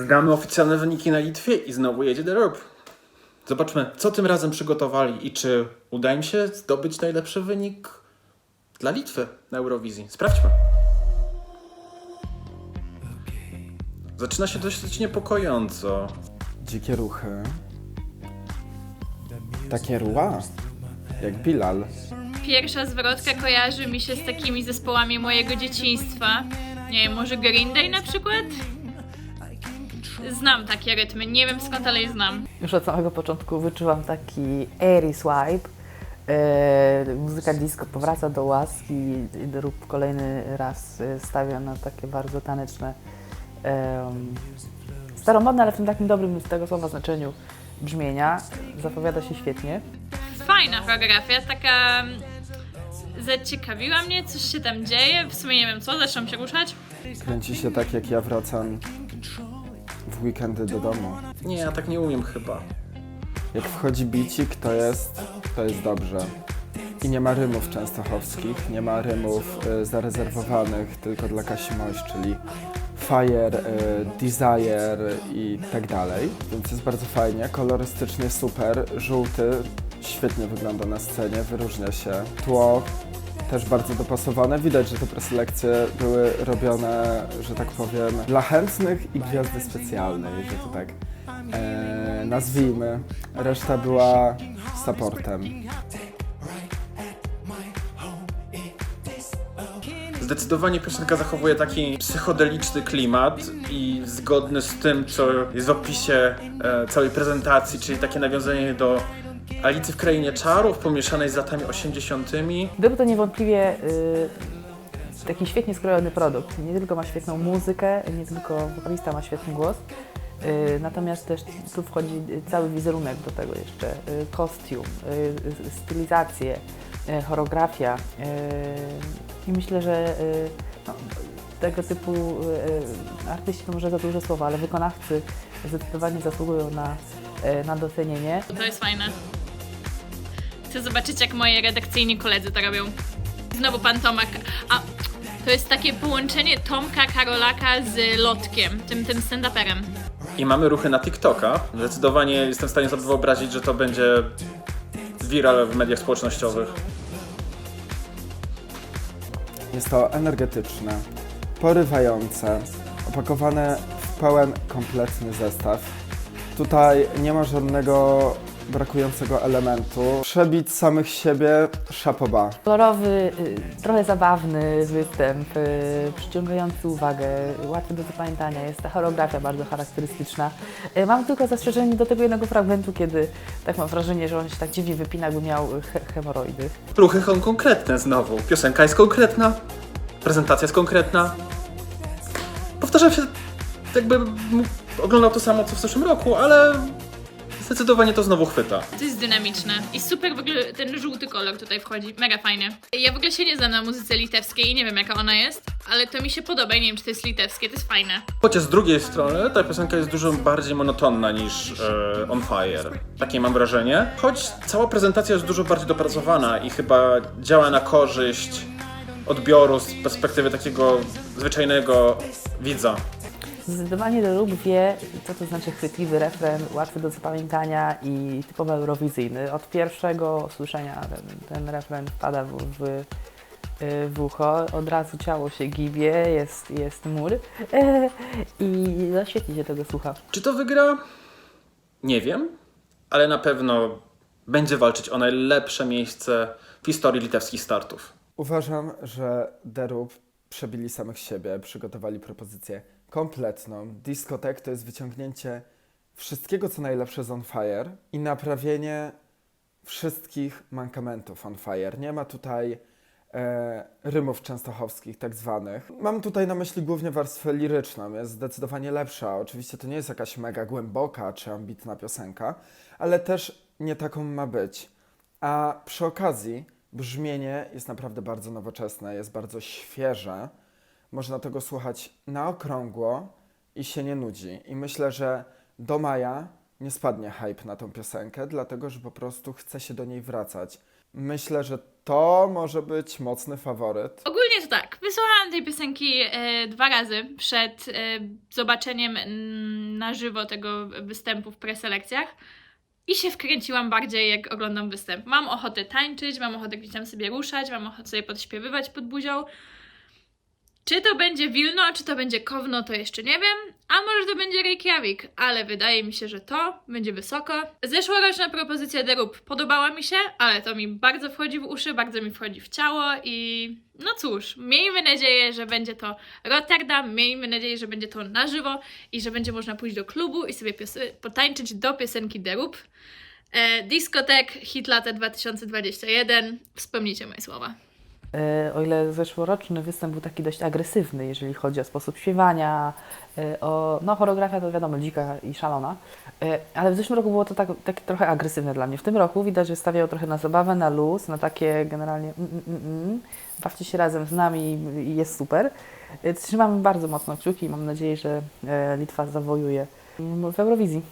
Znamy oficjalne wyniki na Litwie i znowu jedzie The Roop. Zobaczmy, co tym razem przygotowali i czy uda im się zdobyć najlepszy wynik dla Litwy na Eurowizji. Sprawdźmy. Zaczyna się dość niepokojąco. Dzikie ruchy. Takie rua, jak Bilal. Pierwsza zwrotka kojarzy mi się z takimi zespołami mojego dzieciństwa. Nie wiem, może Green Day na przykład? Znam takie rytmy, nie wiem skąd, ale je znam. Już od samego początku wyczułam taki airy swipe. Muzyka disco powraca do łaski i The Roop kolejny raz stawia na takie bardzo taneczne, staromodne, ale w tym takim dobrym z tego słowa znaczeniu brzmienia. Zapowiada się świetnie. Fajna choreografia, taka... Zaciekawiła mnie, coś się tam dzieje, w sumie nie wiem co, zaczęłam się ruszać. Kręci się tak, jak ja wracam w weekendy do domu. Nie, ja tak nie umiem chyba. Jak wchodzi bicik, to jest dobrze. I nie ma rymów częstochowskich, nie ma rymów zarezerwowanych tylko dla Kasi Moś, czyli Fire, Desire i tak dalej. Więc jest bardzo fajnie, kolorystycznie super, żółty, świetnie wygląda na scenie, wyróżnia się. Tło też bardzo dopasowane. Widać, że te preselekcje były robione, że tak powiem, dla chętnych i gwiazdy specjalnej, że to tak nazwijmy. Reszta była supportem. Zdecydowanie piosenka zachowuje taki psychodeliczny klimat i zgodny z tym, co jest w opisie całej prezentacji, czyli takie nawiązanie do Alicji w Krainie Czarów pomieszanej z latami 80. Był to niewątpliwie taki świetnie skrojony produkt. Nie tylko ma świetną muzykę, nie tylko wokalista ma świetny głos, natomiast też tu wchodzi cały wizerunek do tego jeszcze, kostium, stylizacje, choreografia i myślę, że no, tego typu artyści to może za duże słowa, ale wykonawcy zdecydowanie zasługują na docenienie. To jest fajne. Chcę zobaczyć, jak moi redakcyjni koledzy to robią. Znowu pan Tomek. A, to jest takie połączenie Tomka Karolaka z Lotkiem, tym stand-uperem. I mamy ruchy na TikToka. Zdecydowanie jestem w stanie sobie wyobrazić, że to będzie viral w mediach społecznościowych. Jest to energetyczne, porywające, opakowane w pełen, kompletny zestaw. Tutaj nie ma żadnego brakującego elementu. Przebić samych siebie, szapoba. Kolorowy, trochę zabawny występ, przyciągający uwagę, łatwy do zapamiętania. Jest ta choreografia bardzo charakterystyczna. Mam tylko zastrzeżenie do tego jednego fragmentu, kiedy tak mam wrażenie, że on się tak dziwnie wypina, jakby miał hemoroidy. Ruchy są konkretne znowu. Piosenka jest konkretna, prezentacja jest konkretna. Powtarzam się, jakby oglądał to samo co w zeszłym roku, ale zdecydowanie to znowu chwyta. To jest dynamiczne i super w ogóle ten żółty kolor tutaj wchodzi, mega fajny. Ja w ogóle się nie znam na muzyce litewskiej i nie wiem jaka ona jest, ale to mi się podoba i nie wiem czy to jest litewskie, to jest fajne. Chociaż z drugiej strony ta piosenka jest dużo bardziej monotonna niż On Fire. Takie mam wrażenie. Choć cała prezentacja jest dużo bardziej dopracowana i chyba działa na korzyść odbioru z perspektywy takiego zwyczajnego widza. Zdecydowanie The Roop wie, co to znaczy chwytliwy refren, łatwy do zapamiętania i typowo eurowizyjny. Od pierwszego usłyszenia ten refren wpada w ucho, od razu ciało się gibie, jest mur i no, świetnie się tego słucha. Czy to wygra? Nie wiem, ale na pewno będzie walczyć o najlepsze miejsce w historii litewskich startów. Uważam, że The Roop przebili samych siebie, przygotowali propozycję kompletną. Discotek to jest wyciągnięcie wszystkiego, co najlepsze z On Fire i naprawienie wszystkich mankamentów On Fire. Nie ma tutaj rymów częstochowskich tak zwanych. Mam tutaj na myśli głównie warstwę liryczną, jest zdecydowanie lepsza. Oczywiście to nie jest jakaś mega głęboka czy ambitna piosenka, ale też nie taką ma być. A przy okazji brzmienie jest naprawdę bardzo nowoczesne, jest bardzo świeże. Można tego słuchać na okrągło i się nie nudzi. I myślę, że do maja nie spadnie hype na tą piosenkę, dlatego że po prostu chce się do niej wracać. Myślę, że to może być mocny faworyt. Ogólnie to tak, wysłuchałam tej piosenki 2 razy przed zobaczeniem na żywo tego występu w preselekcjach i się wkręciłam bardziej, jak oglądam występ. Mam ochotę tańczyć, mam ochotę gdzieś tam sobie ruszać, mam ochotę sobie podśpiewywać pod buzią. Czy to będzie Wilno, czy to będzie Kowno, to jeszcze nie wiem, a może to będzie Reykjavik, ale wydaje mi się, że to będzie wysoko. Zeszłoroczna propozycja The Roop podobała mi się, ale to mi bardzo wchodzi w uszy, bardzo mi wchodzi w ciało i no cóż, miejmy nadzieję, że będzie to Rotterdam, miejmy nadzieję, że będzie to na żywo i że będzie można pójść do klubu i sobie potańczyć do piosenki The Roop. Discotek, Hit Lata 2021, wspomnijcie moje słowa. O ile zeszłoroczny występ był taki dość agresywny, jeżeli chodzi o sposób śpiewania, choreografia to wiadomo, dzika i szalona, ale w zeszłym roku było to tak trochę agresywne dla mnie. W tym roku widać, że stawiają trochę na zabawę, na luz, na takie generalnie bawcie się razem z nami i jest super. Trzymam bardzo mocno kciuki i mam nadzieję, że Litwa zawojuje w Eurowizji.